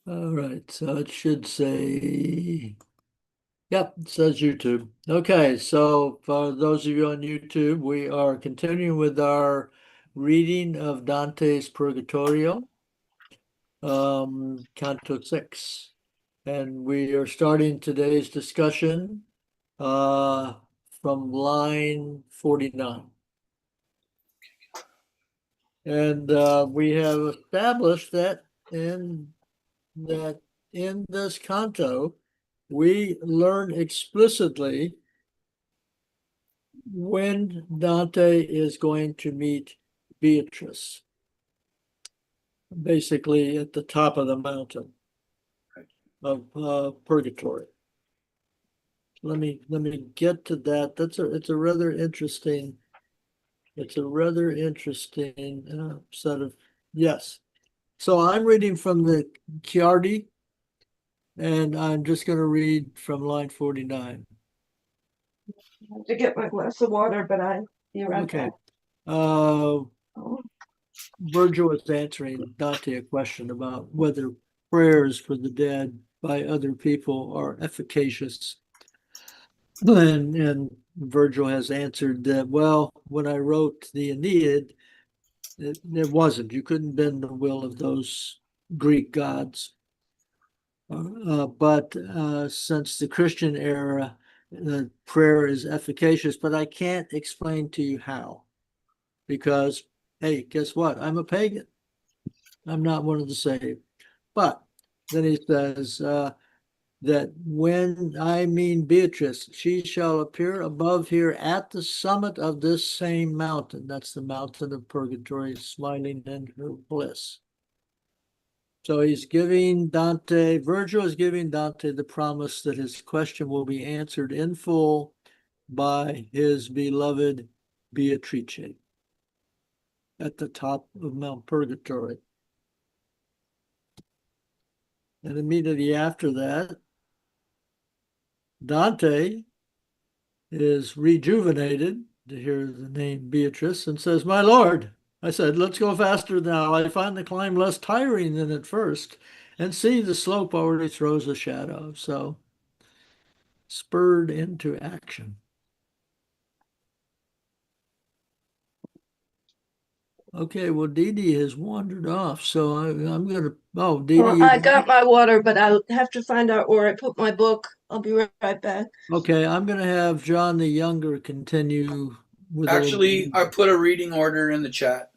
All right, so it should say, yep, it says YouTube. Okay, so for those of you on YouTube, we are continuing with our reading of Dante's Purgatorio, Canto 6. And we are starting today's discussion uh, from line 49. And we have established that in this canto, we learn explicitly when Dante is going to meet Beatrice, basically at the top of the mountain of Purgatory. Let me get to that. It's a rather interesting set of yes. So I'm reading from the Chiardi, and I'm just going to read from line 49. I have to get my glass of water, but I'll be right Okay. back. Uh, Oh, Virgil was answering Dante a question about whether prayers for the dead by other people are efficacious. And Virgil has answered that, well, when I wrote the Aeneid, it wasn't. You couldn't bend the will of those Greek gods. But since the Christian era, prayer is efficacious, but I can't explain to you how. Because, hey, guess what? I'm a pagan. I'm not one of the saved. But then he says that when I mean Beatrice, she shall appear above here at the summit of this same mountain. That's the mountain of purgatory, smiling in her bliss. So he's giving Dante, Virgil is giving Dante the promise that his question will be answered in full by his beloved Beatrice at the top of Mount Purgatory. And immediately after that, Dante is rejuvenated to hear the name Beatrice and says, My Lord, I said, let's go faster now. I find the climb less tiring than at first, and see the slope already throws a shadow. So spurred into action. Okay, well, Dee Dee has wandered off, so I'm going to. Oh, Dee Dee, well, I got my water, but I'll have to find out where I put my book. I'll be right back. okay, I'm going to have John the Younger continue with a little. Actually, I put a reading order in the chat.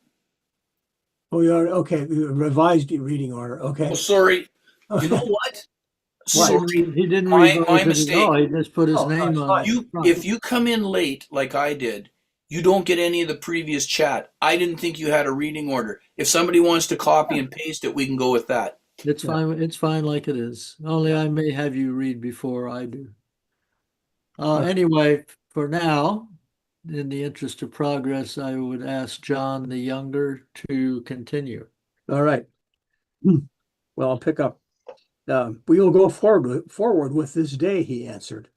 Oh, yeah, okay, revised reading order, Oh, okay. sorry. You know Okay. what? What? Sorry. He didn't My revise it at all. mistake. He just put his Oh, no, name it's on fine. the You front. if you come in late like I did, you don't get any of the previous chat. I didn't think you had a reading order. If somebody wants to copy and paste it, we can go with that. It's Yeah. fine. It's fine like it is. Only I may have you read before I do. Okay. Anyway, for now, in the interest of progress, I would ask John the Younger to continue. All right. Well, I'll pick up. We will go forward with this day, he answered,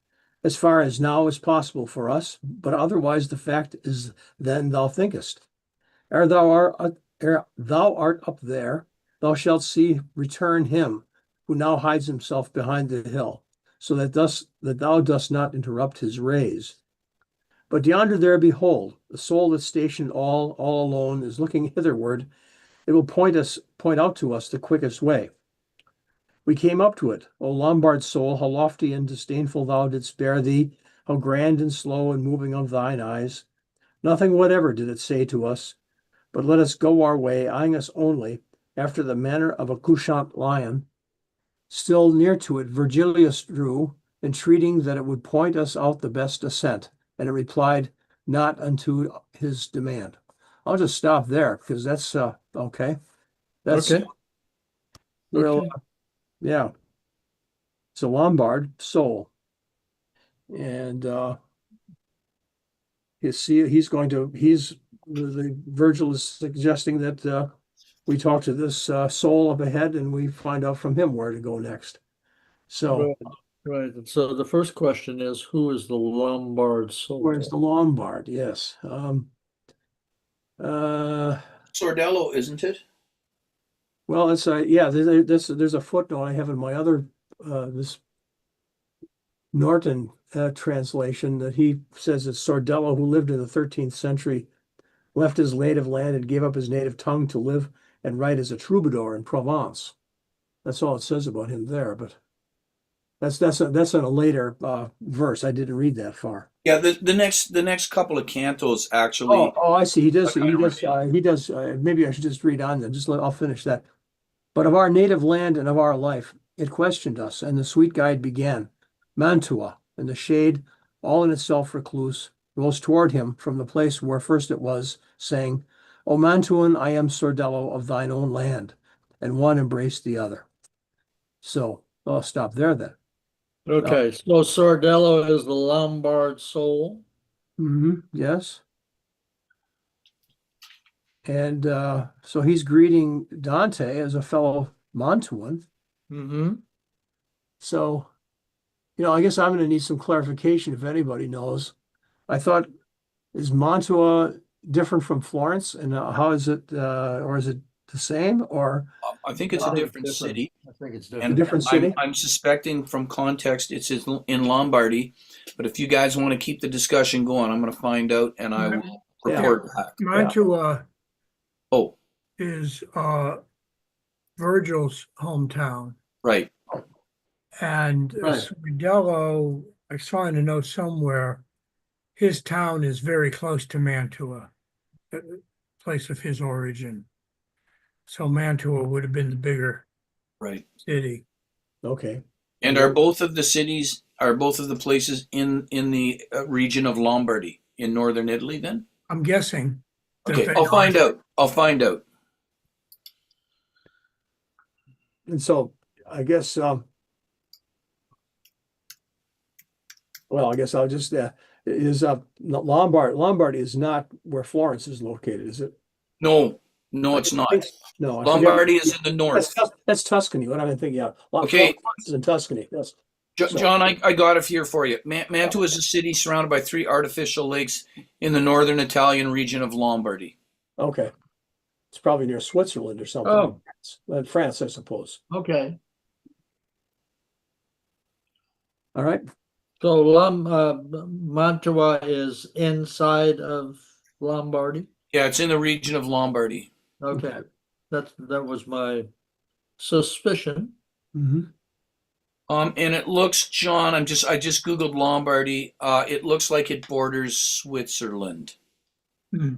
as far as now is possible for us, but otherwise the fact is than thou thinkest. Ere thou art up there, thou shalt see return him who now hides himself behind the hill, so that thou dost not interrupt his rays. But yonder there behold, the soul that's stationed all alone is looking hitherward. It will point out to us the quickest way. We came up to it, O Lombard soul, how lofty and disdainful thou didst bear thee, how grand and slow and moving of thine eyes. Nothing whatever did it say to us, but let us go our way, eyeing us only, after the manner of a couchant lion. Still near to it, Virgilius drew, entreating that it would point us out the best ascent, and it replied not unto his demand. I'll just stop there because that's okay. That's Okay. real, Okay. yeah. It's a Lombard soul, and he's the Virgil is suggesting that we talk to this soul up ahead and we find out from him where to go next. So Right. Right. And so the first question is, who is the Lombard where's soul? the Lombard? Yes. Uh, Sordello, isn't it? Well, it's yeah, there's a footnote I have in my other this Norton translation that he says that Sordello, who lived in the 13th century, left his native land and gave up his native tongue to live and write as a troubadour in Provence. That's all it says about him there, but that's in a later verse. I didn't read that far. Yeah, the next couple of cantos actually. Oh, I see. He does. I He kinda does. He does. Maybe I should just read on then. I'll finish that. But of our native land and of our life, it questioned us, and the sweet guide began. Mantua, in the shade, all in itself recluse, rose toward him from the place where first it was, saying, O Mantuan, I am Sordello of thine own land. And one embraced the other. So I'll stop there then. Okay, so Sordello is the Lombard soul. Yes. And so he's greeting Dante as a fellow Mantuan. Mm-hmm. So, I guess I'm going to need some clarification if anybody knows. I thought, is Mantua different from Florence? And how is it, or is it the same? Or I think it's a different city. I think it's a different. different city? I'm suspecting from context it's in Lombardy, but if you guys want to keep the discussion going, I'm going to find out and I will report back. Mantua Oh, is Virgil's hometown, right. and Right. Sordello, I saw in a note somewhere, his town is very close to Mantua, the place of his origin. So Mantua would have been the bigger Right. city. Okay. And are both of the places in the region of Lombardy in northern Italy then? I'm guessing. that Okay, they I'll are. find out. I'll find out. And so I guess, well, I guess I'll just, Lombardy is not where Florence is located, is it? No, it's not. No, I forget. Lombardy is in the north. That's Tuscany. What I'm thinking of. Okay. Florence is in Tuscany. Yes. John, I got it here for you. Mantua is a city surrounded by 3 artificial lakes in the northern Italian region of Lombardy. Okay. It's probably near Switzerland or something. Oh. France, I suppose. Okay, All right. so Mantua is inside of Lombardy. Yeah, it's in the region of Lombardy. Okay, that was my suspicion. Mm-hmm. And it looks, John, I just Googled Lombardy. It looks like it borders Switzerland. Hmm.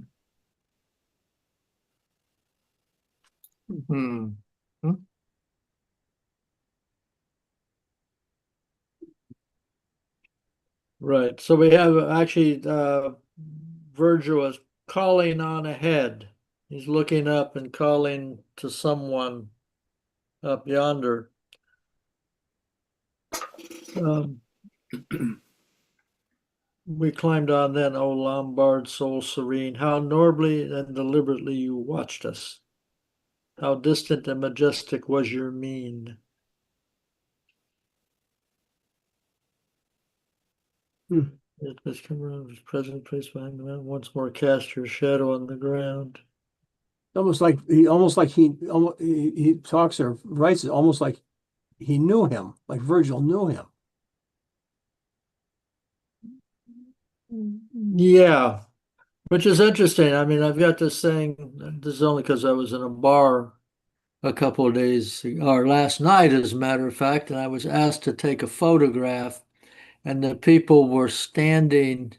Right, so we have actually Virgil is calling on ahead. He's looking up and calling to someone up yonder. We climbed on then, O Lombard soul serene, how nobly and deliberately you watched us. How distant and majestic was your mien. It has come around his present place behind the mountain. Once more cast your shadow on the ground. Almost like he talks or writes it almost like he knew him, like Virgil knew him. Yeah, which is interesting. I mean, I've got this thing, this is only because I was in a bar a couple of days, or last night, as a matter of fact, and I was asked to take a photograph, and the people were standing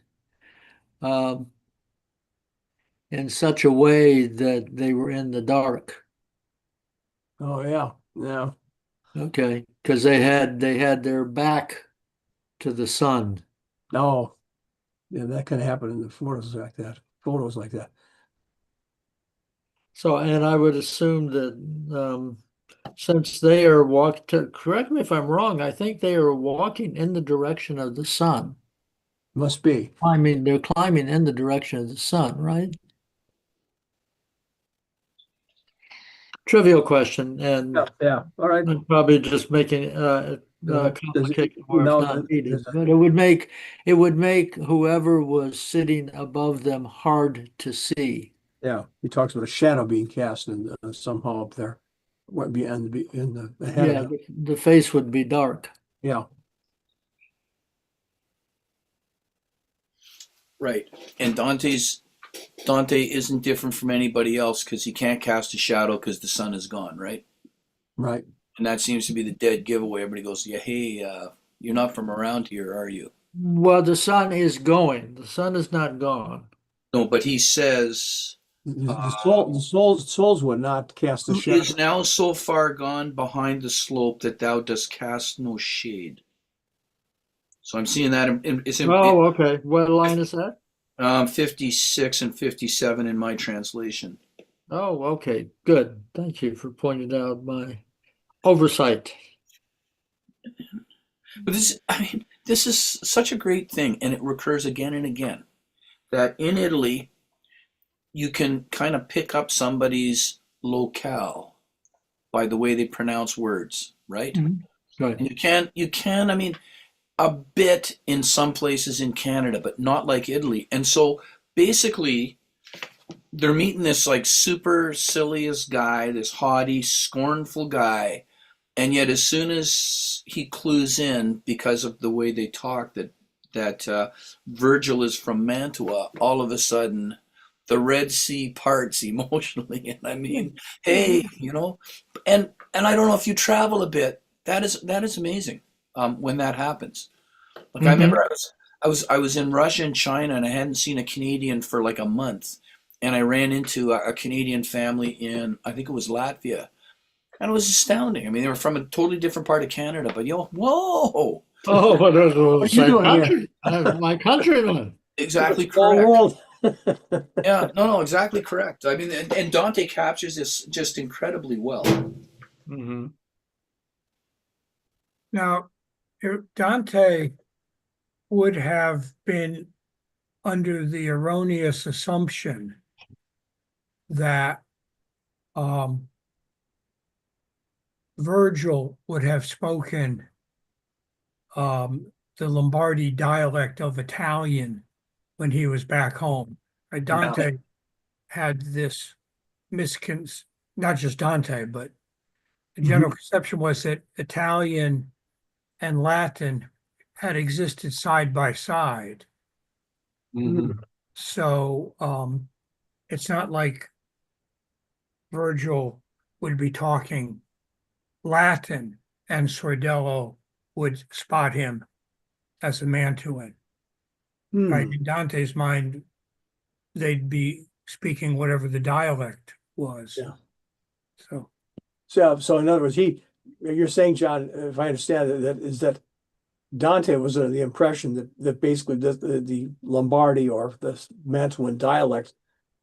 in such a way that they were in the dark. Oh yeah, yeah. Okay, because they had their back to the sun. No, yeah, that can happen in the photos like that. So, and I would assume that since they are correct me if I'm wrong, I think they are walking in the direction of the sun. Must be. They're climbing in the direction of the sun, right? Trivial question, and Yeah. All right. I'm probably just making complicated more if not needed. But it would make whoever was sitting above them hard to see. Yeah, he talks about a shadow being cast and somehow up there. What be in the head Yeah, of it. the face would be dark. Yeah. Right. And Dante isn't different from anybody else because he can't cast a shadow because the sun is gone, right? Right. And that seems to be the dead giveaway. Everybody goes, yeah, hey, you're not from around here, are you? Well, the sun is going. The sun is not gone. No, but he says, The souls would not cast a who shadow. is now so far gone behind the slope that thou dost cast no shade. So I'm seeing that it's in Oh, okay. What line is that? 56 and 57 in my translation. Oh, okay. Good. Thank you for pointing out my oversight. But this is such a great thing, and it recurs again and again. That in Italy, you can kind of pick up somebody's locale by the way they pronounce words, right? Right. And you can, I mean, a bit in some places in Canada, but not like Italy. And so basically, they're meeting this like super silliest guy, this haughty, scornful guy, and yet as soon as he clues in because of the way they talk that Virgil is from Mantua, all of a sudden the Red Sea parts emotionally, and I mean, hey, and I don't know if you travel a bit, that is amazing when that happens. Like I remember I was in Russia and China, and I hadn't seen a Canadian for like a month, and I ran into a Canadian family in, I think it was Latvia. And it was astounding. I mean, they were from a totally different part of Canada, but whoa, Oh, but those were the What you same doing here? country. My countryman. exactly Small correct. world. Yeah, no, exactly correct. I mean, and Dante captures this just incredibly well. Mm-hmm. Now, Dante would have been under the erroneous assumption that Virgil would have spoken the Lombardy dialect of Italian when he was back home. Dante had this not just Dante, but the general conception was that Italian and Latin had existed side by side. Mm-hmm. So it's not like Virgil would be talking Latin and Sordello would spot him as a Mantuan. Right? In Dante's mind, they'd be speaking whatever the dialect was. Yeah. So So in other words, you're saying, John, if I understand that Dante was under the impression that basically the Lombardi or the Mantuan dialect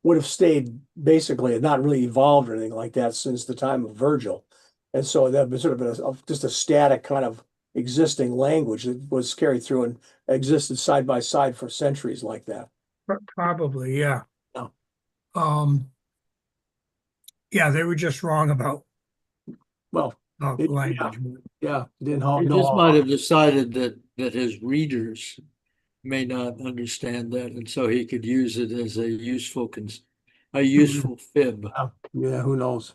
would have stayed basically and not really evolved or anything like that since the time of Virgil. And so that was sort of just a static kind of existing language that was carried through and existed side by side for centuries like that. probably, yeah. Yeah. Yeah, they were just wrong about Well, language. yeah, didn't He know. just might have decided that his readers may not understand that, and so he could use it as a useful fib. Yeah, who knows?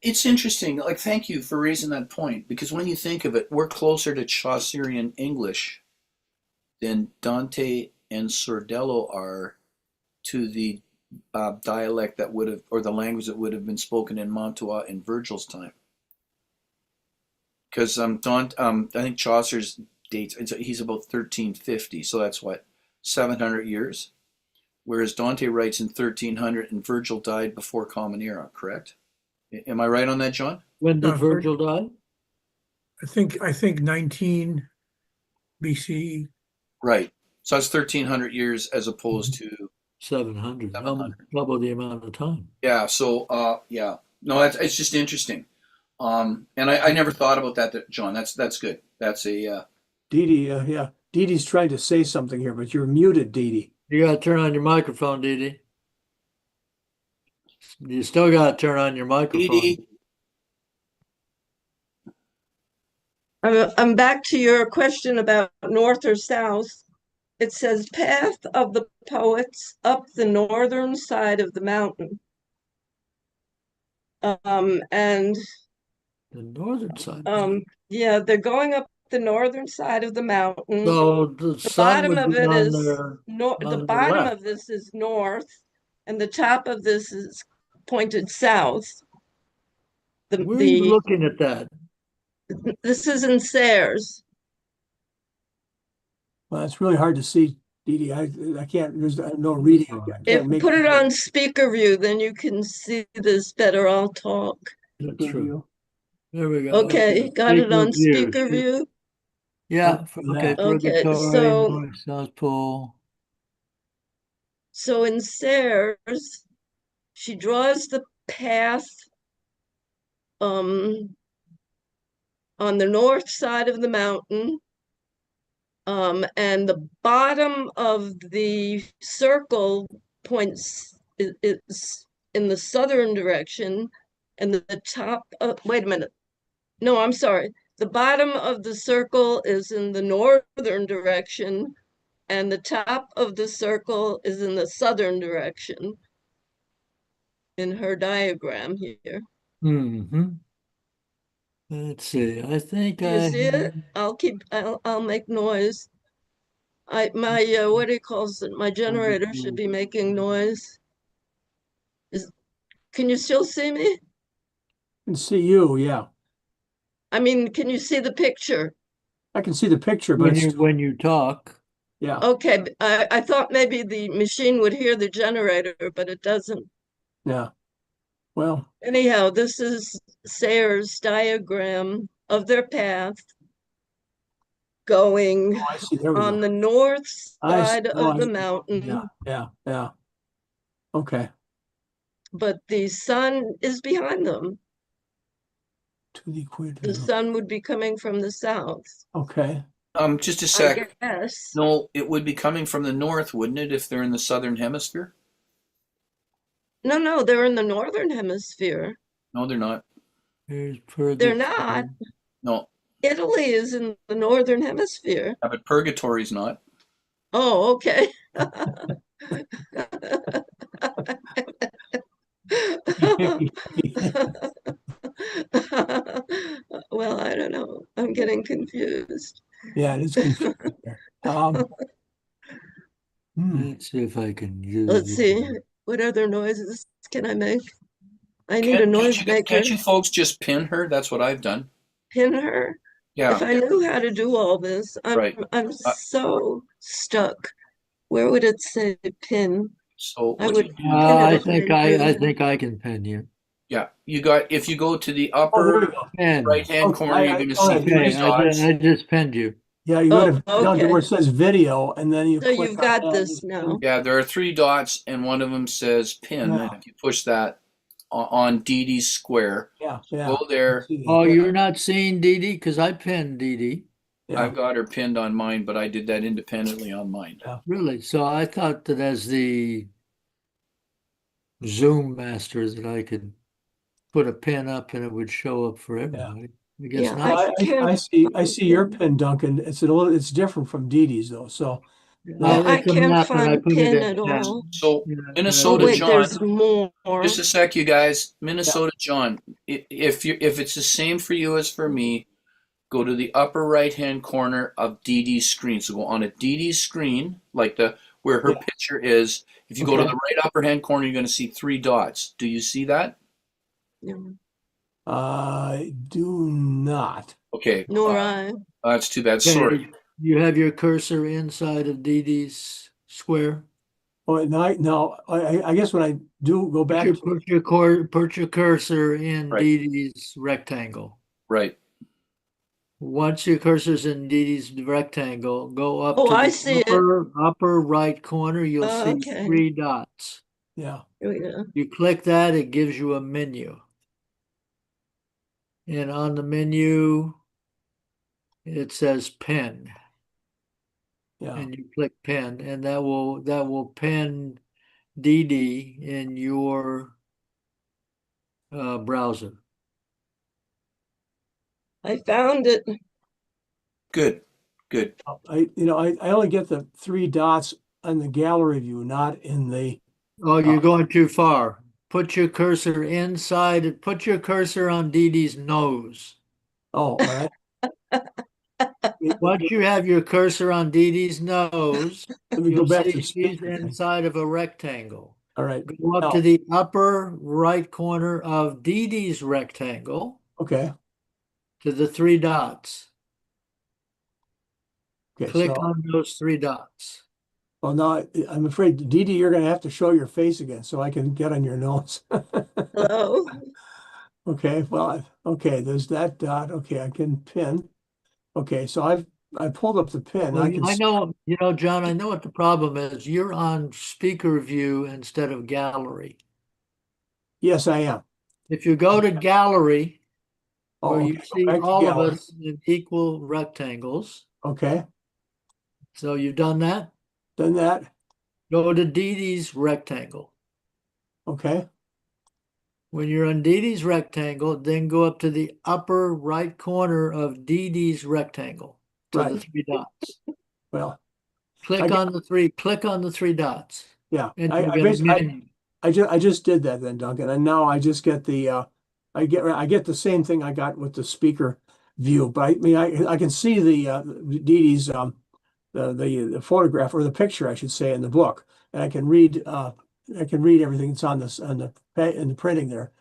It's interesting. Like, thank you for raising that point, because when you think of it, we're closer to Chaucerian English than Dante and Sordello are to the dialect that would have, or the language that would have been spoken in Mantua in Virgil's time. Because I think Chaucer's dates, he's about 1350, so that's what, 700 years? Whereas Dante writes in 1300 and Virgil died before Common Era, correct? Am I right on that, John? When did Virgil die? I think 19 BC. Right. So that's 1300 years as opposed to 700. 700. Double the amount of time. Yeah. So yeah. No, it's just interesting. And I never thought about that, John. That's good. That's a Dee Dee, yeah. Dee Dee's trying to say something here, but you're muted, Dee Dee. You got to turn on your microphone, Dee Dee. You still got to turn on your microphone. Edie. I'm back to your question about north or south. It says path of the poets up the northern side of the mountain. And The northern side. yeah, they're going up the northern side of the mountain. So the The sun bottom would of be it on is their, the on their bottom left. of this is north, and the top of this is pointed south. Where are you looking at that? This is in Sayres. Well, it's really hard to see, Dee Dee. I can't, there's no reading. I If can't make. put it on speaker view, then you can see this better. I'll talk. That's Speaker true. view. There we go. Okay, got it on view. speaker view. Yeah, Okay. Okay, Purgatory, so North South Pole. in Sayres, she draws the path on the north side of the mountain. And the bottom of the circle points is in the southern direction, and the top wait a minute. No, I'm sorry. The bottom of the circle is in the northern direction, and the top of the circle is in the southern direction in her diagram here. Mm-hmm. Let's see. I think Do you see it? I'll make noise. My what do you call it? My generator should be making noise. Can you still see me? Can see you, yeah. I mean, can you see the picture? I can see the picture, but it's, when you talk. yeah. Okay, I thought maybe the machine would hear the generator, but it doesn't. Yeah. Well, Anyhow, this is Sayre's diagram of their path going I see. There we on go. the north I see. side Oh, of the yeah, mountain, yeah. Okay. but the sun is behind them. To the equator. The sun would be coming from the south, Okay. Just a I sec. guess. No, it would be coming from the north, wouldn't it, if they're in the southern hemisphere? No, they're in the northern hemisphere. No, they're not. Here's They're not. No, Italy is in the northern hemisphere. but purgatory's not. Oh, okay. Well, I don't know. I'm getting confused. Yeah, it is confusing there. Let's see if I can use Let's it. see. What other noises can I make? I need a noise maker. Can't you folks just pin her? That's what I've done. Pin her. If Yeah, I knew how to do all this, right. I'm so stuck. Where would it say pin? So I what would you do? pin I it if think I knew. I think I can pin you. Yeah, you got. If you go to the Oh, there we upper go. Pin. right-hand Okay, corner, you're going to see okay, three Okay, dots. I just pinned you. Yeah, you go Oh, down to okay. where it says video, and then you So click you've on got that, this and- now. Yeah, there are three dots, and one of them says pin. Yeah. And if you push that on Dee Dee's square, Yeah, go there. See that, Oh, yeah, you're not seeing Dee Dee? Because I pinned Dee Dee. yeah. I've got her pinned on mine, but I did that independently on mine. Really? So I thought that as the Zoom master that I could put a pin up and it would show up for everybody. I guess Yeah, not. I see your pin, Duncan. It's different from Dee Dee's though. So Yeah, I It's a can't map, and I find put it pin in at all. So Yeah, Oh, Minnesota wait, John, there's more. just a sec, you guys. Minnesota John, if it's the same for you as for me, go to the upper right-hand corner of Dee Dee's screen. So go on a Dee Dee's screen, like where her Yeah. picture is. If you go to Okay. the right upper hand corner, you're going to see three dots. Do you see that? No, I do not. Okay, nor I. that's too bad. Okay, Sorry. you have your cursor inside of Dee Dee's square. Oh, no, I guess when I do go back to, Put your cursor in Right. Dee Dee's rectangle. Right. Once your cursor's in Dee Dee's rectangle, go up Oh, to I the see it. upper right corner. You'll see Okay. three dots. yeah, Here we go. You click that, it gives you a menu. And on the menu, it says pin. yeah. And you click pin, and that will pin Dee Dee in your browser. I found it. Good. Good. I only get the three dots on the gallery view, not in the, Oh, you're going too far. put your cursor inside, put your cursor on Dee Dee's nose. Oh, all right. Once you have your cursor on Dee Dee's nose, Let me go you'll back to see the she's speaker thing. inside of a rectangle. All right. Go up Now, to the upper right corner of Dee Dee's rectangle okay. to the three dots. Okay. Click So, on those three dots. well, now I'm afraid, Dee Dee, you're going to have to show your face again so I can get on your nose. Hello? Okay. Well, okay. There's that dot. Okay. I can pin. Okay. So I pulled up the pin. Well, I can. I know, John, I know what the problem is. You're on speaker view instead of gallery. Yes, I am. If you go to gallery, where Oh, you okay. Go see back to all of gallery. us in equal rectangles. Okay. So you've done that? Done that. Go to Dee Dee's rectangle. Okay. When you're on Dee Dee's rectangle, then go up to the upper right corner of Dee Dee's rectangle to the Right. three dots. Well, Click got- on the three dots. yeah. And I, you'll I get a basically, menu. I just did that then, Duncan, and now I just get the I get the same thing I got with the speaker view, but I mean I can see the Dee Dee's the photograph or the picture I should say in the book, and I can read everything that's on this on the in the printing there.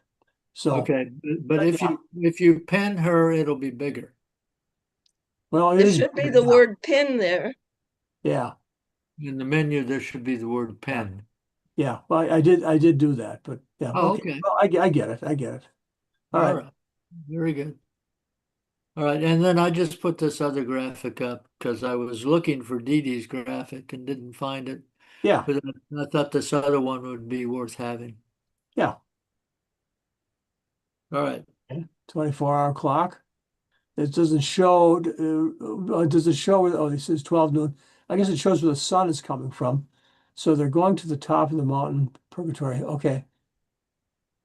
So Okay, but yeah. if you pen her, it'll be bigger. Well, it There is should be bigger the now. word pin there. Yeah, In the menu, there should be the word pen. yeah. Well, I did do that, but yeah. Oh, Okay. okay. Well, I get it. I get it. All All right. right. Very good. All right, and then I just put this other graphic up because I was looking for Dee Dee's graphic and didn't find it. Yeah. But I thought this other one would be worth having. Yeah. All right. 24-hour clock. It doesn't show. Does it show? Oh, this is 12 noon. I guess it shows where the sun is coming from. So they're going to the top of the mountain, purgatory. Okay.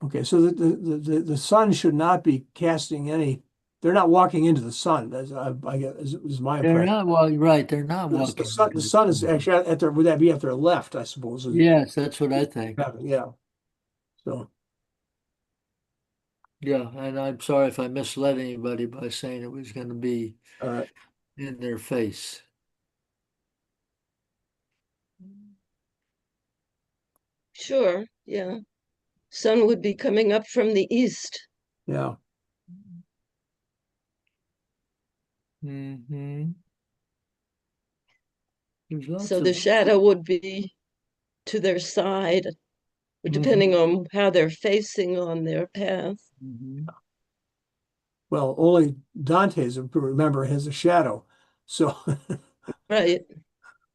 Okay. So the sun should not be casting any. They're not walking into the sun. As I guess is my They're impression. not, well, right, they're not The walking. sun. The sun is actually at their. Would that be at their left? I suppose. Yes, that's what I think. Yeah. So. Yeah, and I'm sorry if I misled anybody by saying it was going to be All right. in their face. Sure, yeah. Sun would be coming up from the east. Yeah. Mm-hmm. There's lots So of the shadow would be to their side, depending on how they're facing on their path. Mhm. Well, only Dante's remember has a shadow. So Right.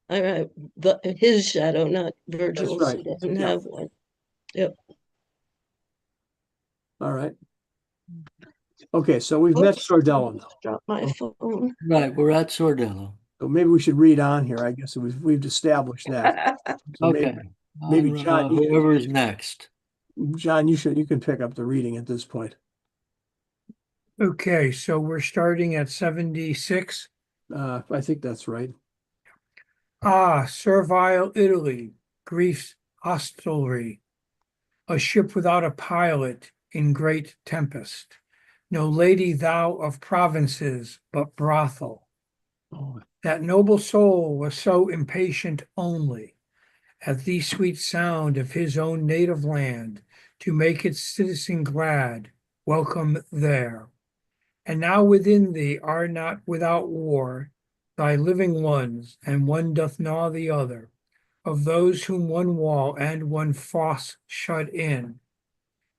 All right. His shadow, not that's Virgil's. right. He doesn't Yeah. have one. Yep. All right. Okay, so we've met Oops. Sordello now. Drop my phone. Right, we're at Sordello. So maybe we should read on here. I guess we've established that. So Okay. maybe John, Whoever's next. you can pick up the reading at this point. Okay, so we're starting at 76. I think that's right. Ah, servile Italy, grief's hostelry, a ship without a pilot in great tempest. No lady thou of provinces, but brothel. Oh, That noble soul was so impatient only at the sweet sound of his own native land to make its citizen glad, welcome there. And now within thee are not without war thy living ones, and one doth gnaw the other, of those whom one wall and one fosse shut in.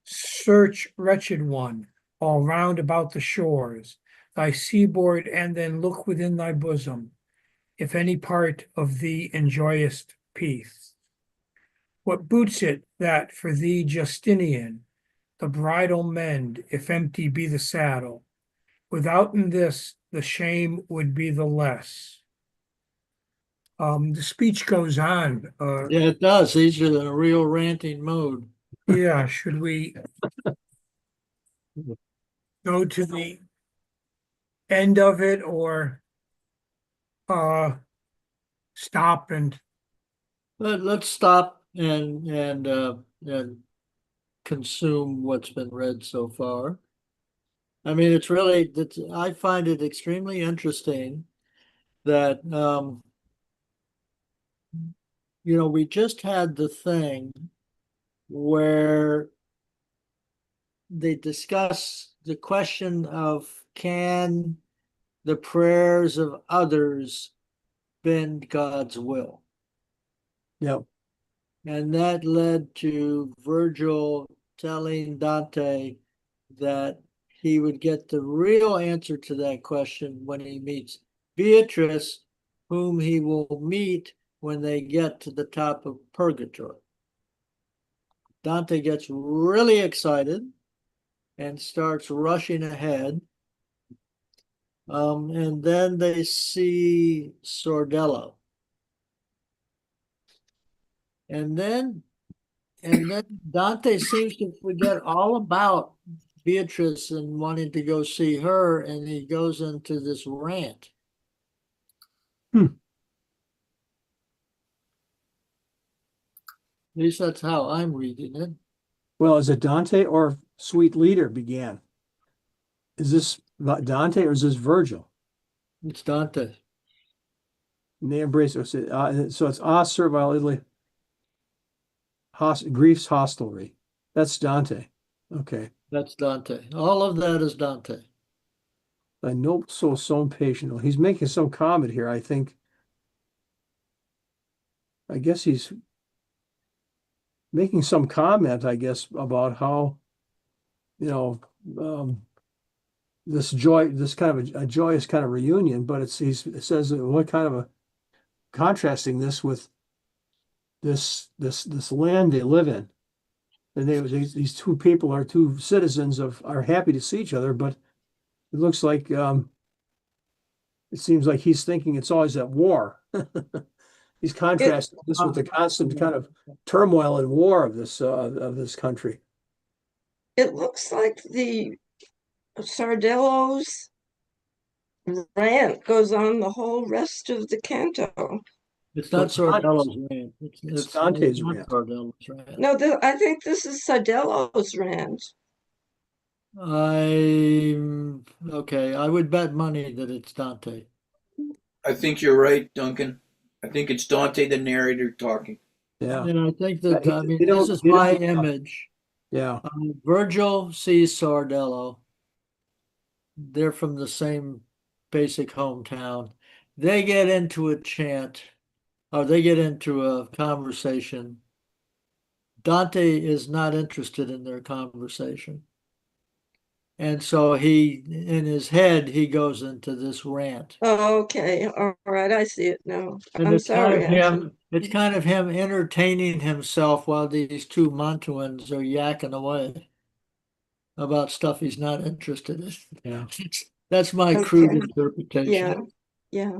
Search, wretched one, all round about the shores, thy seaboard, and then look within thy bosom, if any part of thee enjoyest peace. What boots it that for thee, Justinian, the bridle mend, if empty be the saddle? Withouten this, the shame would be the less. The speech goes on. Yeah, it does. These are in a real ranting mode. Yeah, should we go to the end of it or stop and But let's stop and consume what's been read so far. I mean, it's really, I find it extremely interesting that, we just had the thing where they discuss the question of can the prayers of others bend God's will? Yep. And that led to Virgil telling Dante that he would get the real answer to that question when he meets Beatrice, whom he will meet when they get to the top of purgatory. Dante gets really excited and starts rushing ahead. And then they see Sordello. And then Dante seems to forget all about Beatrice and wanting to go see her, and he goes into this rant. Hmm. At least that's how I'm reading it. Well, is it Dante or Sweet Leader began? Is this Dante or is this Virgil? It's Dante. And they embrace it. So it's servile Italy, grief's hostelry. That's Dante. Okay. That's Dante. All of that is Dante. I know so patient. He's making some comment here, I think. I guess he's making some comment, I guess, about how, this joy, this kind of a joyous kind of reunion, but it says what kind of a contrasting this with this land they live in. And these two people are two citizens are happy to see each other, but it looks like it seems like he's thinking it's always at war. He's contrasting this with the constant kind of turmoil and war of this country. It looks like the Sardello's rant goes on the whole rest of the canto. It's not So it's Sordello's rant. It's Dante's not rant. Sordello's rant. No, I think this is Sardello's rant. Okay. I would bet money that it's Dante. I think you're right, Duncan. I think it's Dante, the narrator, talking. Yeah. And I think that, Yeah, I mean, they this don't- is they my don't- image. Yeah. Virgil sees Sordello. They're from the same basic hometown. They get into a chant, or they get into a conversation. Dante is not interested in their conversation. And so in his head, he goes into this rant. Oh, okay, all right, I see it now. And I'm it's kind sorry. it's kind of him entertaining himself while these two Mantuans are yakking away about stuff he's not interested in. Yeah. That's my crude Okay. interpretation. Yeah.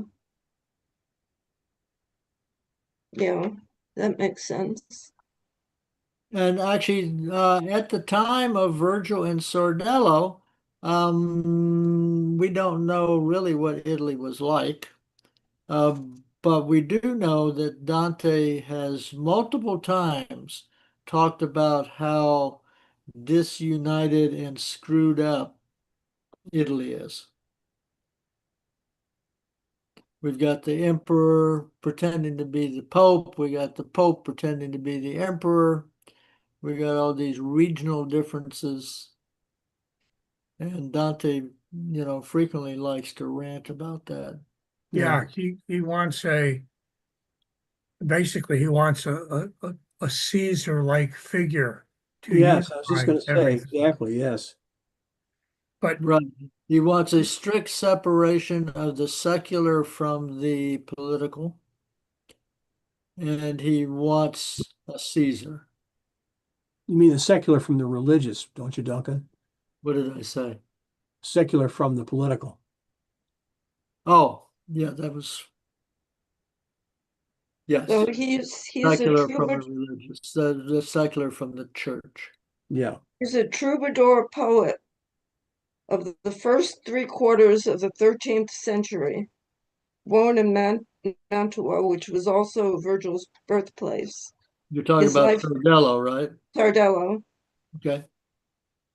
Yeah, that makes sense. And actually, at the time of Virgil and Sordello, we don't know really what Italy was like. But we do know that Dante has multiple times talked about how disunited and screwed up Italy is. We've got the emperor pretending to be the pope. We got the pope pretending to be the emperor. We got all these regional differences. And Dante, frequently likes to rant about that. Yeah, he wants basically he wants a Caesar-like figure to Yes, I was just unify going to say everything. exactly. Yes. But Right. He wants a strict separation of the secular from the political. And he wants a Caesar. You mean the secular from the religious, don't you, Duncan? What did I say? Secular from the political. Oh, yeah, that was, yes. So he's a Secular from the troubadour, religious, the secular from the church. Yeah. he's a troubadour poet of the first 3/4 of the 13th century, born in Mantua, which was also Virgil's birthplace. You're talking His about life, Sordello, right? Sardello. Okay.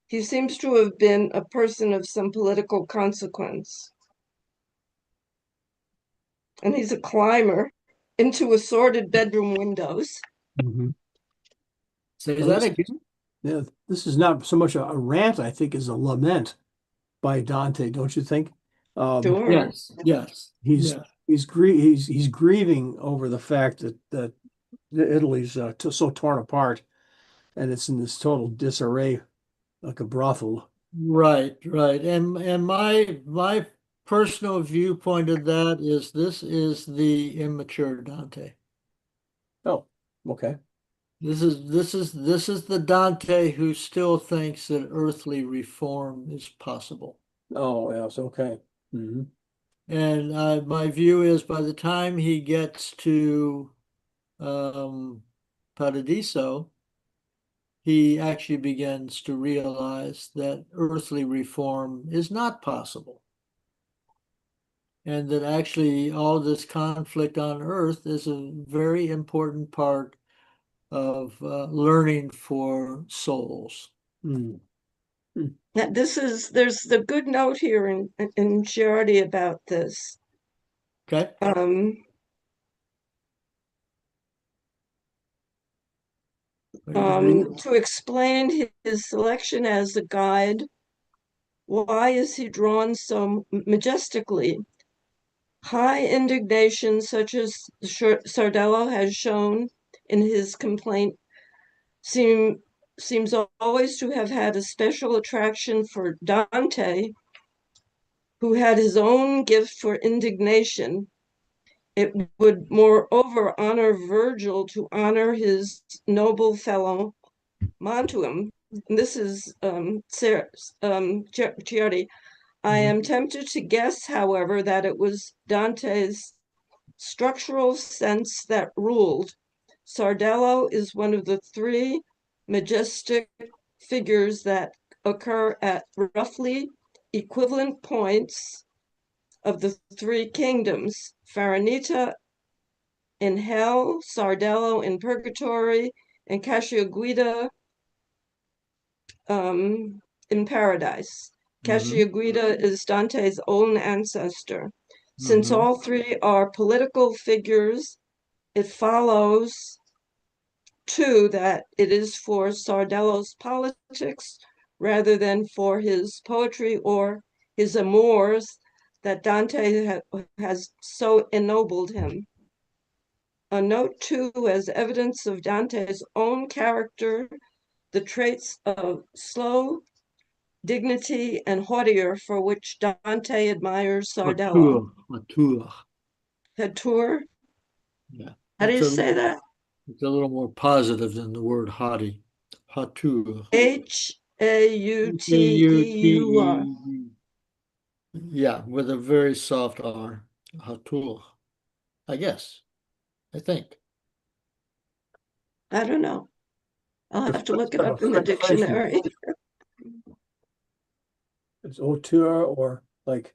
He seems to have been a person of some political consequence. And he's a climber into assorted bedroom windows. Mhm. Say Well, that this, again. yeah, this is not so much a rant, I think, as a lament by Dante, don't you think? Sure. Yes, yes, He's yeah. he's grieving over the fact that Italy's so torn apart, and it's in this total disarray, like a brothel. Right, right. And my personal viewpoint of that is this is the immature Dante. Oh, okay. This is the Dante who still thinks that earthly reform is possible. Oh, yes, okay. Hmm. And my view is by the time he gets to Paradiso, he actually begins to realize that earthly reform is not possible. And that actually all this conflict on earth is a very important part of learning for souls. Mm. There's the good note here in Charity about this. Okay. To explain his selection as a guide, why is he drawn so majestically? High indignation, such as Sardello has shown in his complaint, seems always to have had a special attraction for Dante, who had his own gift for indignation. It would moreover honor Virgil to honor his noble fellow Mantuum. And this is Chiodi. I am tempted to guess, however, that it was Dante's structural sense that ruled. Sardello is one of the three majestic figures that occur at roughly equivalent points of the three kingdoms, Farinita in hell, Sardello in purgatory, and Cacciaguida in paradise. Cacciaguida is Dante's own ancestor. Since all three are political figures, it follows too that it is for Sardello's politics rather than for his poetry or his amours that Dante has so ennobled him. A note too as evidence of Dante's own character, the traits of slow dignity and hauteur for which Dante admires Sardello. Hauteur. Hauteur? Yeah. How do you say that? It's a little more positive than the word haughty. Hauteur. Hauteur. Yeah, with a very soft R. Hauteur. I guess. I think. I don't know. I'll have to look it Sort of up in the French name. dictionary. It's auteur or like,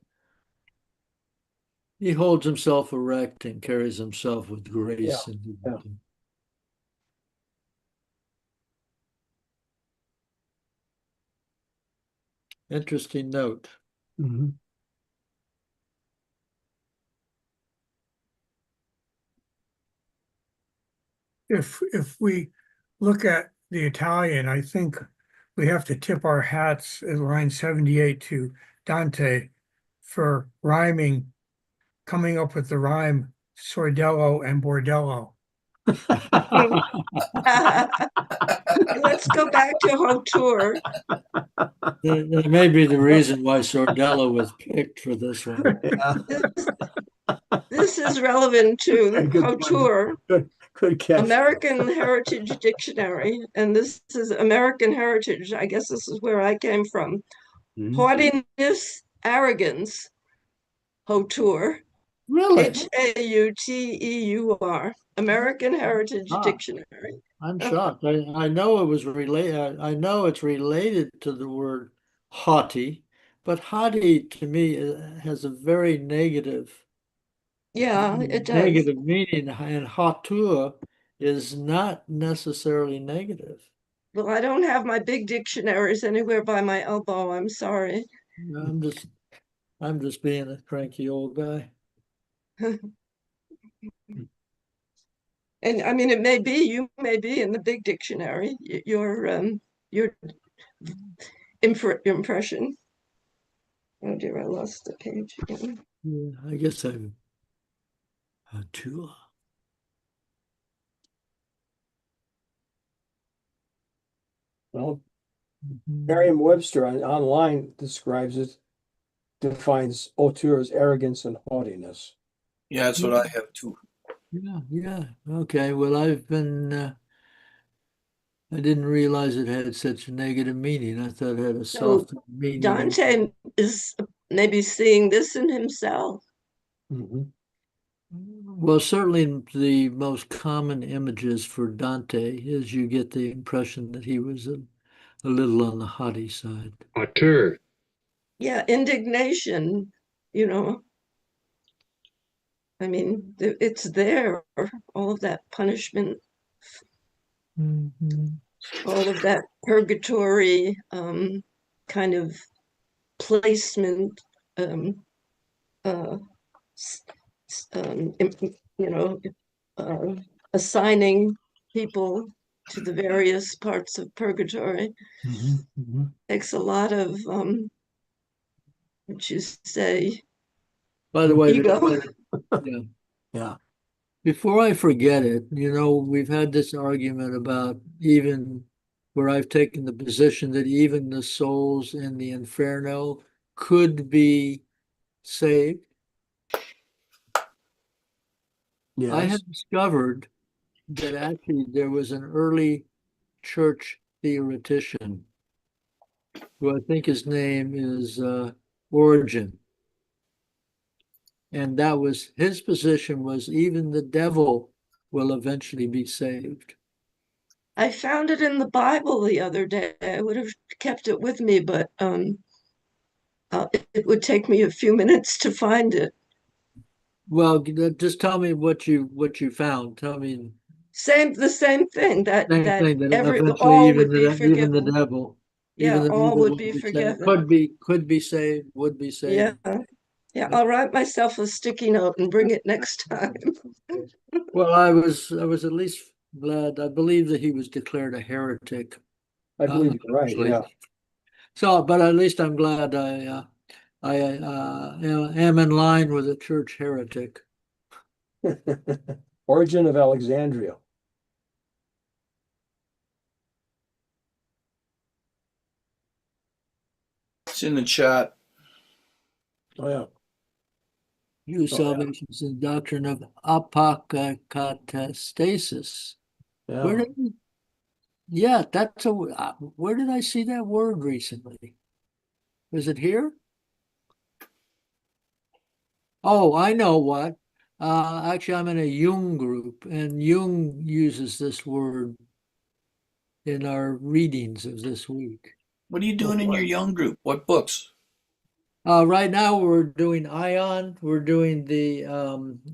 He holds himself erect and carries himself with grace Yeah, and yeah. dignity. Interesting note. mhm. If we look at the Italian, I think we have to tip our hats at line 78 to Dante for rhyming, coming up with the rhyme sordello and bordello. Let's go back to Hauteur. That may be the reason why Sordello was picked for this one. Yeah, This is relevant to good Hauteur, good catch. American Heritage Dictionary, and this is American Heritage. I guess this is where I came from. Mhm. Haughtiness, arrogance, Hauteur, Really? Hauteur, American Heritage Ah. Dictionary. I'm shocked. I know it was related. I know it's related to the word haughty, but haughty to me has a very Yeah, it does. negative meaning, and hauteur is not necessarily negative. Well, I don't have my big dictionaries anywhere by my elbow. I'm sorry. I'm just being a cranky old guy. And I mean, it may be, you may be in the big dictionary, your impression. Oh dear, I lost the page again. Yeah, I guess I'm too. Well, Merriam-Webster online describes it, defines auteur as arrogance and haughtiness. Yeah, that's what I have too. Yeah. Okay. Well, I didn't realize it had such a negative meaning. I thought it had a So soft meaning. Dante is maybe seeing this in himself. Mhm. Well, certainly the most common images for Dante is you get the impression that he was a little on the haughty side. Auteur. Yeah, indignation, you know. I mean, it's there, all of that punishment, all of that purgatory kind of placement, um, uh, you know, uh, assigning people to the various parts of purgatory takes a lot of, what you say, By the way, ego. yeah. Yeah. Before I forget it, we've had this argument about even where I've taken the position that even the souls in the inferno could be saved. I Yes. have discovered that actually there was an early church theoretician who I think his name is Origen. And that was his position was even the devil will eventually be saved. I found it in the Bible the other day. I would have kept it with me, but it would take me a few minutes to find it. Well, just tell me what you found. Tell me The same thing that same that thing that every eventually all would be even the forgiven. devil, Yeah, even the all evil would will be be saved. forgiven. Could be saved, would be saved. Yeah. Yeah, I'll write myself a sticky note and bring it next time. Well, I was at least glad. I believe that he was declared a heretic. I believe you're right. Actually. Yeah. So, but at least I'm glad I am in line with a church heretic. Origin of Alexandria. It's in the chat. Oh, yeah. You salvation is the doctrine of apokatastasis. Yeah. Yeah, that's where did I see that word recently? Was it here? Oh, I know what. Actually, I'm in a Jung group, and Jung uses this word in our readings of this week. What are you doing in your young group? What books? Right now, we're doing Ion. We're doing the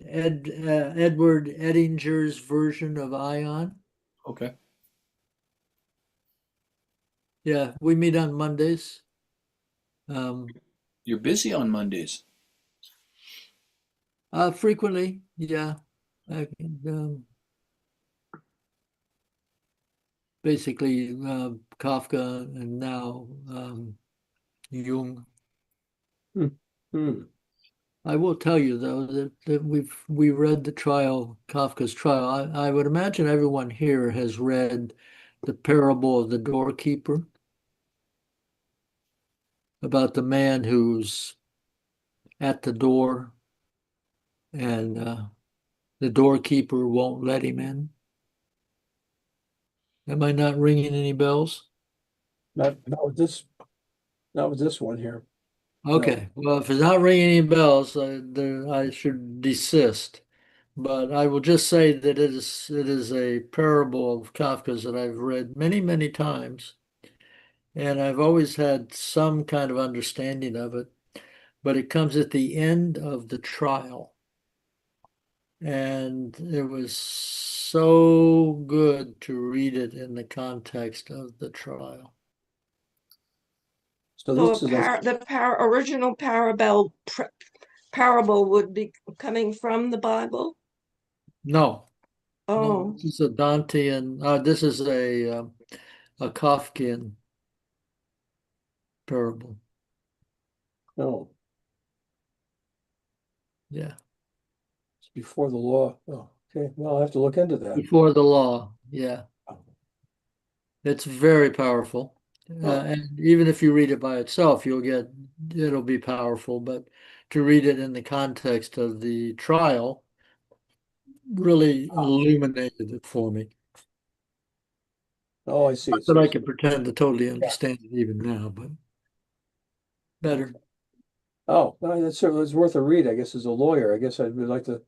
Edward Edinger's version of Ion. Okay. Yeah, we meet on Mondays. You're busy on Mondays. Frequently, yeah. Basically, Kafka and now Jung. Hmm. I will tell you though that we read the trial, Kafka's trial. I would imagine everyone here has read the parable of the doorkeeper about the man who's at the door and the doorkeeper won't let him in. Am I not ringing any bells? Not with this one here. Okay, well, if it's not ringing any bells, I should desist. But I will just say that it is a parable of Kafka's that I've read many, many times, and I've always had some kind of understanding of it. But it comes at the end of the trial, And it was so good to read it in the context of the trial. So So this is like, the original parable would be coming from the Bible? No, no, Oh, this is a Dantean, this is a Kafkian parable. no, Yeah. it's before the law. Oh, okay. Well, I'll have to look into that. Before the law. Yeah. It's very powerful. Oh. And even if you read it by itself, it'll be powerful. But to read it in the context of the trial really illuminated it for me. Oh, I see. Not that I can pretend to totally understand it even now, but better. Oh, well, that's certainly it's worth a read, I guess, as a lawyer. I guess I would like to,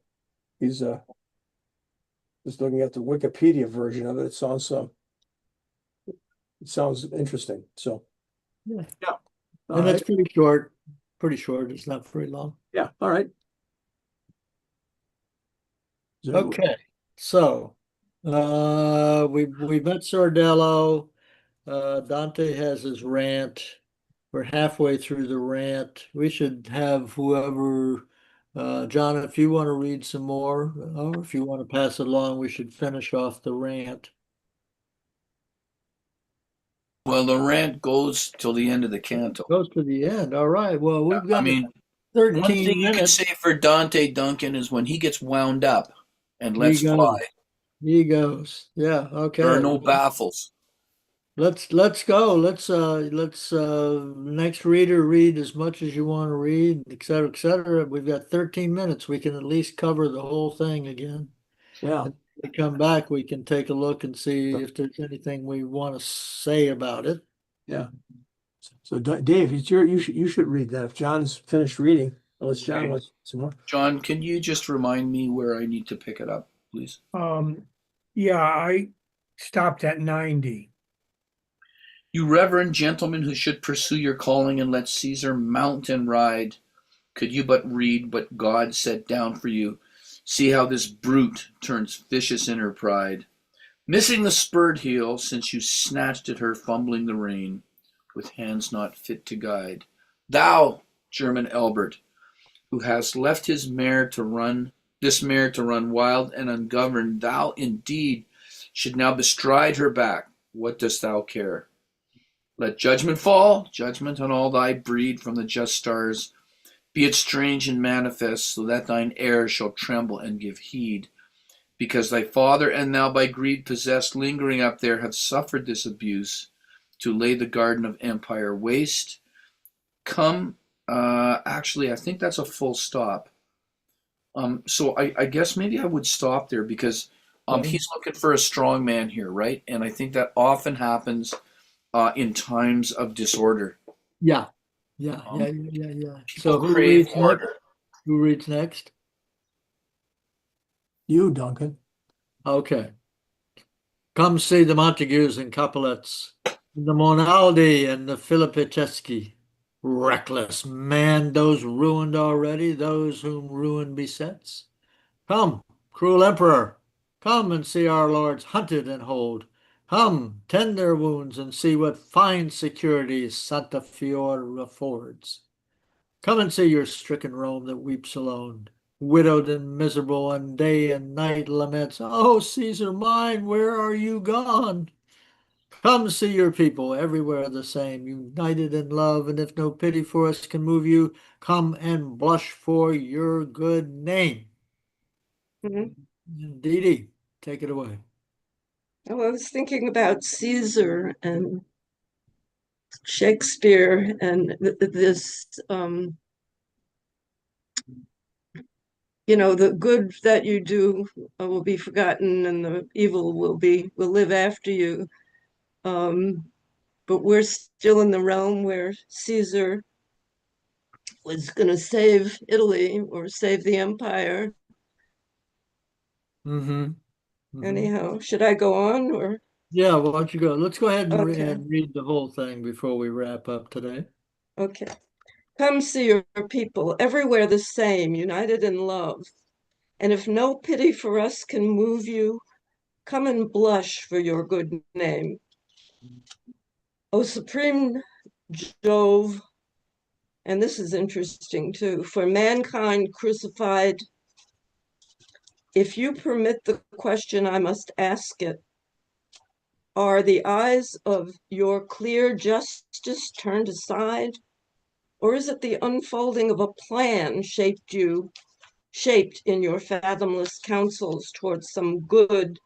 he's just looking at the Wikipedia version of it. It sounds interesting. So, Yeah. yeah. All And right. it's pretty short. Pretty short. It's not very long. Yeah. All right. Okay. So we met Sordello. Dante has his rant. We're halfway through the rant. We should have whoever, John, if you want to read some more, or if you want to pass it along, we should finish off the rant. Well, the rant goes till the end of the canto. Goes to the end. All right. Well, we've I got mean, one 13 thing you can minutes. say for Dante Duncan is when he gets wound up and He lets fly, goes. He goes. Yeah. there are Okay. no baffles. Let's go. Let's next reader read as much as you want to read, et cetera, et cetera. We've got 13 minutes. We can at least cover the whole thing again. Yeah. And when we come back, we can take a look and see if there's anything we want to say about it. Yeah. So Dave, you should read that. If John's finished reading, unless John Okay. wants some more. John, can you just remind me where I need to pick it up, please? Yeah, I stopped at 90. You reverend gentlemen who should pursue your calling and let Caesar mount and ride, could you but read what God set down for you, see how this brute turns vicious in her pride, missing the spurred heel since you snatched at her fumbling the rein, with hands not fit to guide. Thou, German Albert, who hast left this mare to run wild and ungoverned, thou indeed should now bestride her back. What dost thou care? Let judgment fall, judgment on all thy breed from the just stars. Be it strange and manifest, so that thine heirs shall tremble and give heed. Because thy father and thou by greed possessed, lingering up there, have suffered this abuse, to lay the garden of empire waste. Come, actually, I think that's a full stop. So I guess maybe I would stop there because he's looking for a strong man here, right? And I think that often happens in times of disorder. Yeah. Yeah. So People crave order. Who reads next? You, Duncan. Okay. Come see the Montagues and Capulets, the Monaldi and the Filippiceschi. Reckless man, those ruined already, those whom ruin besets. Come, cruel emperor, come and see our lords hunted and hold. Come, tend their wounds and see what fine securities Santa Fiora affords. Come and see your stricken Rome that weeps alone, widowed and miserable, and day and night laments, "Oh, Caesar mine, where are you gone?" Come see your people everywhere the same, united in love, and if no pity for us can move you, come and blush for your good name. mhm. Dee Dee, take it away. Well, I was thinking about Caesar and Shakespeare and this, the good that you do will be forgotten and the evil will live after you. But we're still in the realm where Caesar was going to save Italy or save the empire. Mm-hmm. Anyhow, should I go on or? Yeah, why don't you go? Let's go ahead and, Okay. read the whole thing before we wrap up today. Okay. Come see your people everywhere the same, united in love. And if no pity for us can move you, come and blush for your good name. O supreme Jove, and this is interesting too, for mankind crucified, if you permit the question, I must ask it. Are the eyes of your clear justice turned aside? Or is it the unfolding of a plan shaped in your fathomless counsels towards some good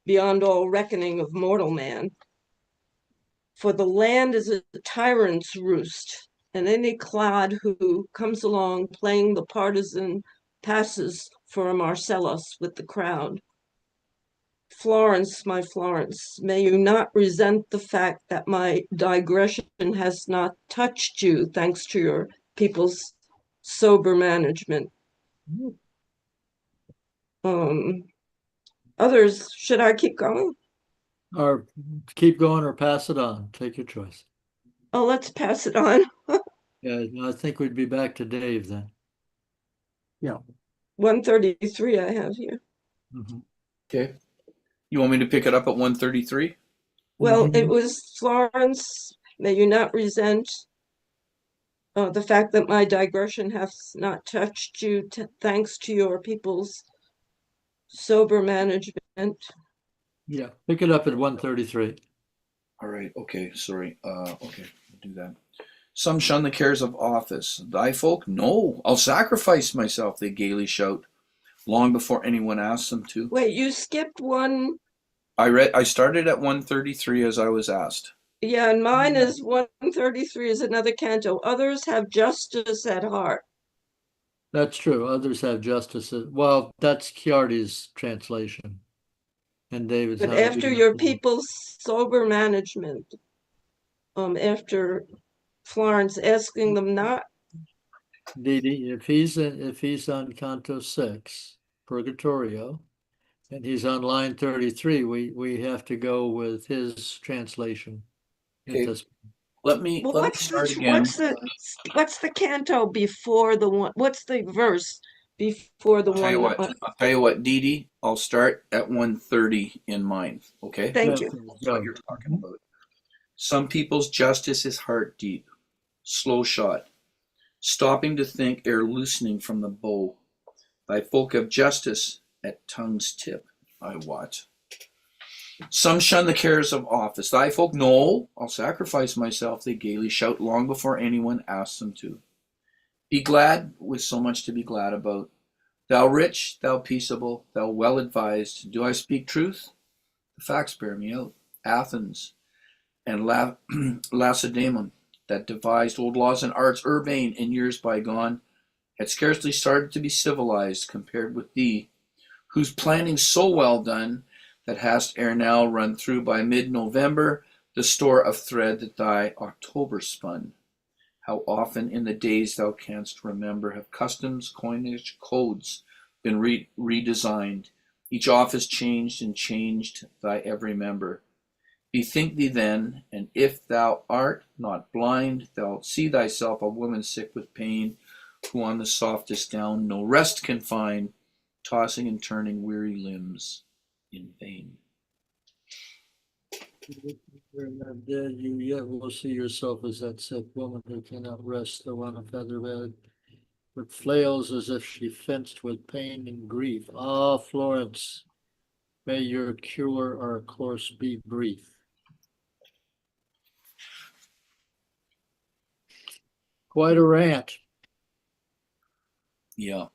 beyond all reckoning of mortal man? For the land is a tyrant's roost, and any clod who comes along playing the partisan passes for a Marcellus with the crowd. Florence, my Florence, may you not resent the fact that my digression has not touched you, thanks to your people's sober management. Others, should I keep going? Or keep going or pass it on. Take your choice. Oh, let's pass it on. Yeah, I think we'd be back to Dave then. Yeah. 133 I have here. Mhm. Okay. You want me to pick it up at 133? Well, Mhm. it was Florence, may you not resent the fact that my digression has not touched you, thanks to your people's sober management. Yeah, pick it up at 133. All right. Okay. Sorry. Okay. I'll do that. Some shun the cares of office. Thy folk? No. I'll sacrifice myself, they gaily shout, long before anyone asks them to. Wait, you skipped one. I started at 133 as I was asked. Yeah, and mine is 133 is another canto. Others have justice at heart. That's true. Others have justice. Well, that's Chiardi's translation. And David's But not after reading your it. people's sober management, after Florence asking them not. Didi, if he's on Canto 6, Purgatorio, and he's on line 33, we have to go with his translation. Okay. This. Let me Well, start again. what's the canto before the one? What's the verse before the I'll tell you one? what. I'll tell you what, Didi. I'll start at 130 in mine. Okay. Thank you. That's what you're talking about. Some people's justice is heart deep, slow shot, stopping to think ere loosening from the bow. Thy folk have justice at tongue's tip, I wot. Some shun the cares of office. Thy folk, no, I'll sacrifice myself, they gaily shout long before anyone asks them to. Be glad with so much to be glad about. Thou rich, thou peaceable, thou well advised. Do I speak truth? The facts bear me out. Athens and Lacedaemon, that devised old laws and arts urbane in years bygone, had scarcely started to be civilized compared with thee, whose planning so well done that hast ere now run through by mid-November the store of thread that thy October spun. How often in the days thou canst remember have customs, coinage, codes been redesigned, each office changed and changed thy every member. Bethink thee then, and if thou art not blind, thou'lt see thyself a woman sick with pain, who on the softest down no rest can find, tossing and turning weary limbs in vain. Dead, you yet will see yourself as that sick woman who cannot rest, though on a feather bed, but flails as if she fenced with pain and grief. Ah, Florence, may your cure our course be brief. Quite a rant. Yeah.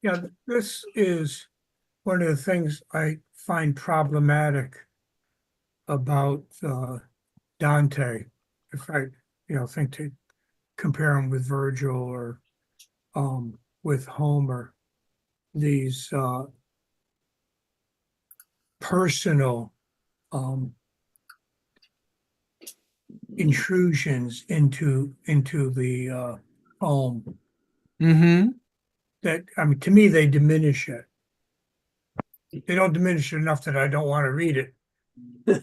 Yeah, this is one of the things I find problematic about Dante. If I, think to compare him with Virgil or with Homer, these personal intrusions into the home. Mm-hmm. That, I mean, to me, they diminish it. They don't diminish it enough that I don't want to read it.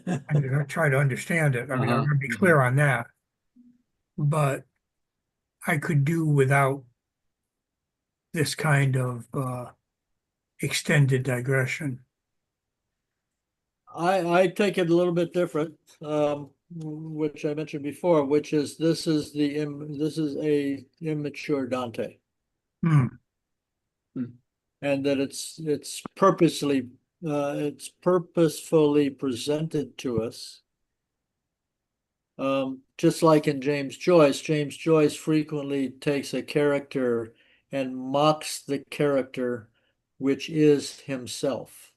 I try to understand it. I mean, I'm going to be clear on that. but I could do without this kind of extended digression. I take it a little bit different, which I mentioned before, which is this is a immature Dante, Hmm. and that it's purposefully presented to us. Just like in James Joyce frequently takes a character and mocks the character, which is himself.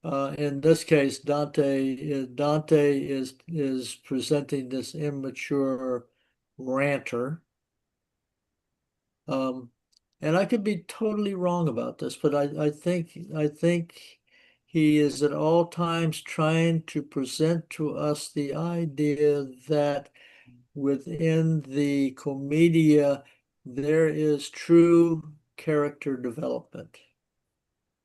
In this case, Dante is presenting this immature ranter. And I could be totally wrong about this, but I think he is at all times trying to present to us the idea that within the commedia there is true character development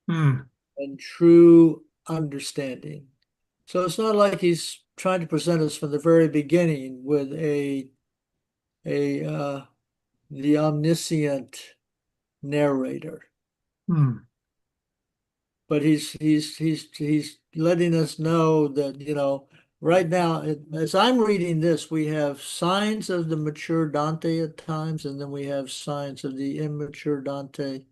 Hmm. and true understanding. So it's not like he's trying to present us from the very beginning with a the omniscient narrator, Hmm. but he's letting us know that, right now, as I'm reading this, we have signs of the mature Dante at times, and then we have signs of the immature Dante.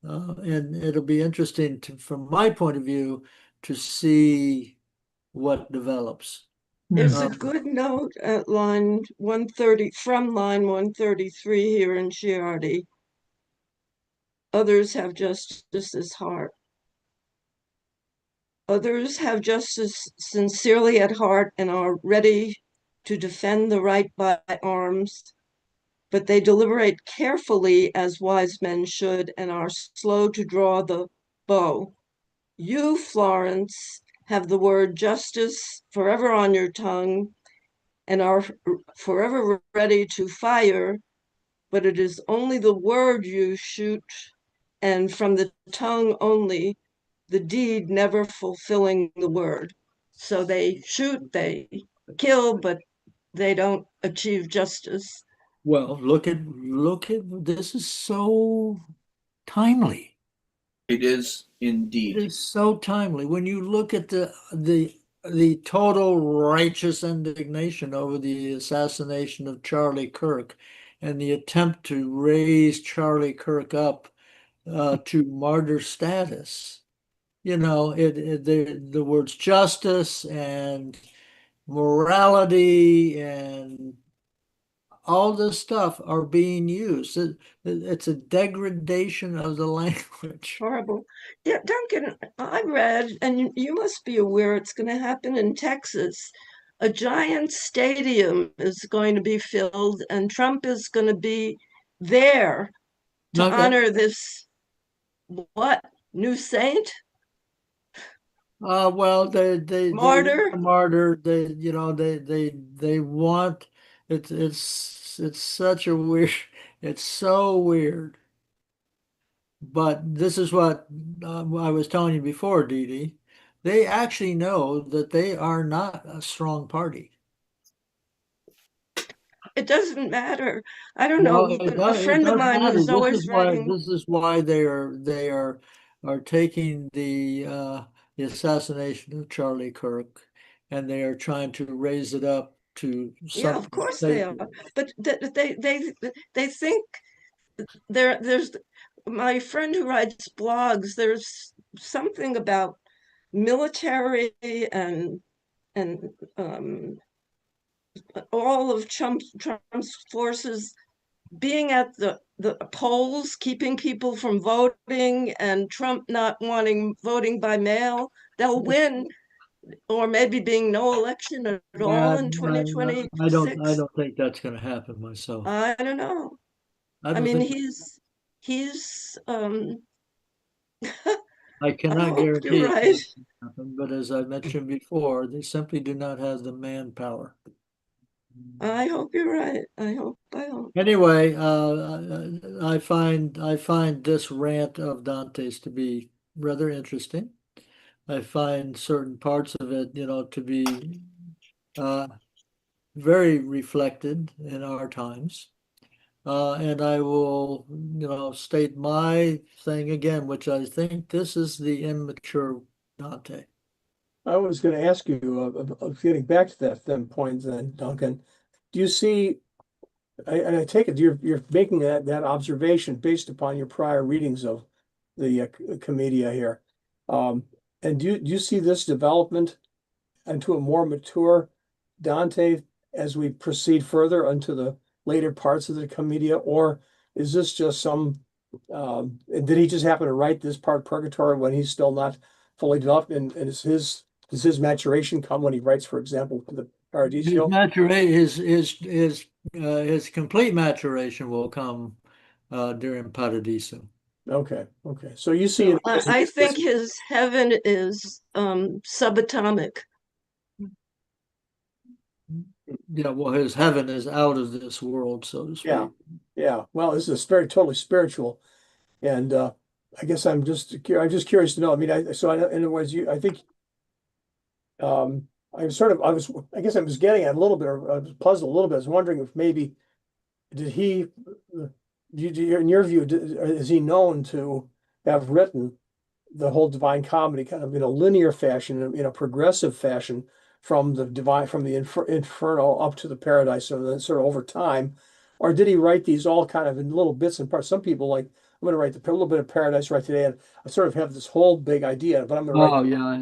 And it'll be interesting from my point of view, to see what develops. There's a Um, good note at line 130, from line 133 here in Giardi. Others have justice's heart. Others have justice sincerely at heart and are ready to defend the right by arms, but they deliberate carefully as wise men should and are slow to draw the bow. You, Florence, have the word justice forever on your tongue and are forever ready to fire, but it is only the word you shoot, and from the tongue only, the deed never fulfilling the word. So they shoot, they kill, but they don't achieve justice. well, look at this is so timely. It is It indeed. is so timely when you look at the total righteous indignation over the assassination of Charlie Kirk and the attempt to raise Charlie Kirk up to martyr status. The words justice and morality and all this stuff are being used. It's a degradation of the language. Horrible. Yeah, Duncan, I read, and you must be aware it's going to happen in Texas. A giant stadium is going to be filled, and Trump is going to be there to Okay. honor this, what, new saint? Well, they want Martyr? a martyr. They want it's such a weird. It's so weird. But this is what I was telling you before, Dee Dee. They actually know that they are not a strong party. It doesn't matter. I don't Well, know. it A does. It friend of does mine matter. who's always writing, This is why they are taking the assassination of Charlie Kirk, and they are trying to raise it up to yeah, of something course they are. sacred. But they think there's my friend who writes blogs, there's something about military and all of Trump's forces being at the polls, keeping people from voting, and Trump not wanting voting by mail. They'll win, or maybe being no election at Yeah, all in I 2026. don't think that's going to happen myself. I don't know. I I don't mean, think he's I I cannot hope you're guarantee it's right. not going to happen, but as I mentioned before, they simply do not have the manpower. I hope you're right. I hope. Anyway, I find this rant of Dante's to be rather interesting. I find certain parts of it, to be uh, very reflected in our times. And I will, state my thing again, which I think this is the immature Dante. I was going to ask you, getting back to that then point then, Duncan, do you see, and I take it you're making that observation based upon your prior readings of the Commedia here. And do you see this development into a more mature Dante as we proceed further into the later parts of the Commedia, or is this just some, did he just happen to write this part Purgatory when he's still not fully developed? And does his maturation come when he writes, for example, the Paradiso? His complete maturation will come during Paradiso. Okay. So you see it as I think his heaven is subatomic. Yeah, well, his heaven is out of this world, so to speak. Yeah. Well, this is very totally spiritual, and I guess I'm just curious to know. I mean, in other words, I think I guess I was getting at a little bit, or I was puzzled a little bit. I was wondering if maybe did he, in your view, is he known to have written the whole Divine Comedy kind of in a linear fashion, in a progressive fashion from the Inferno up to the Paradise, so then sort of over time, or did he write these all kind of in little bits and parts? Some people like, I'm going to write a little bit of Paradise right today, and I sort of have this whole big idea, but I'm going to write. Oh yeah, I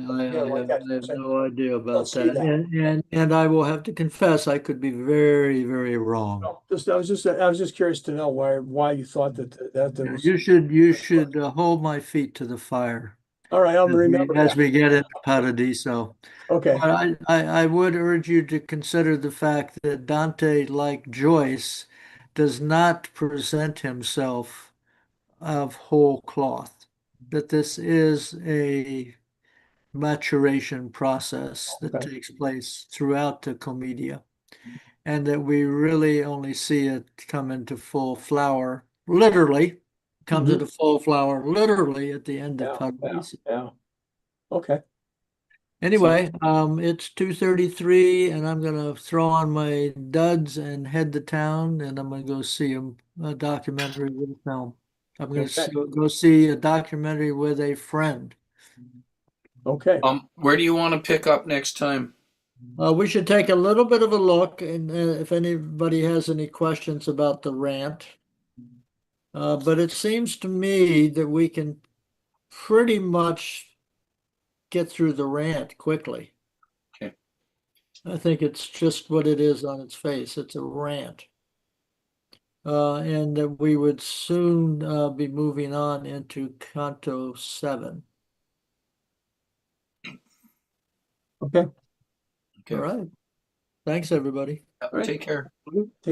have no idea about see that. And I will have to confess I could be very, very wrong. I was just curious to know why you thought that there was. You should hold my feet to the fire All right, I'm gonna remember as that. we get into Paradiso. Okay. But I would urge you to consider the fact that Dante, like Joyce, does not present himself of whole cloth, that this is a maturation process that Okay. takes place throughout the Commedia, and that we really only see it come into full flower, literally, comes Mhm. into full flower, literally at the end of Yeah. Paradiso. Okay. Anyway, it's 2:33 and I'm gonna throw on my duds and head to town and I'm gonna go see a documentary with a film. I'm gonna Okay. go see a documentary with a friend. Okay. Where do you want to pick up next time? We should take a little bit of a look and if anybody has any questions about the rant. But it seems to me that we can pretty much get through the rant quickly. Okay. I think it's just what it is on its face. It's a rant. And that we would soon be moving on into Canto 7. Okay. Okay. All right. Thanks, everybody. Take care. Take